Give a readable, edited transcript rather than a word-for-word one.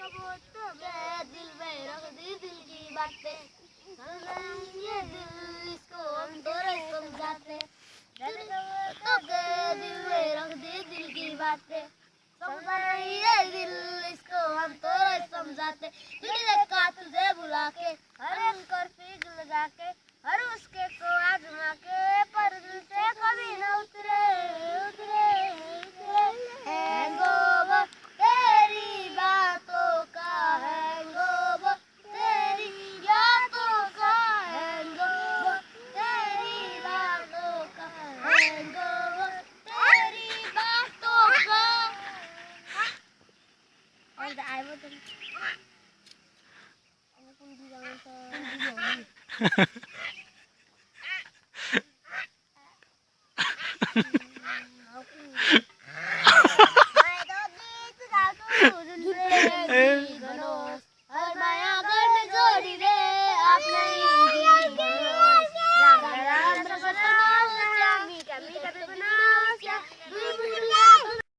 कबूतर तो गए दिल में रख दी दिल की बातें, ये दिल इसको हम थोड़े समझाते, तो गए दिल में रख दी दिल की बातें, समझा नहीं ये दिल इसको हम थोड़े समझाते, दिल का तुझे बुला के हर कर फीक लगा के हर उसके को आजमा के पर दिल से कभी न उतरे उतरे उतरे हैंगओवर तेरी बातों का हैंगओवर तेरी यादों का हैंगओवर तेरी बातों का हैंगओवर तेरी बातों का और आई वो तो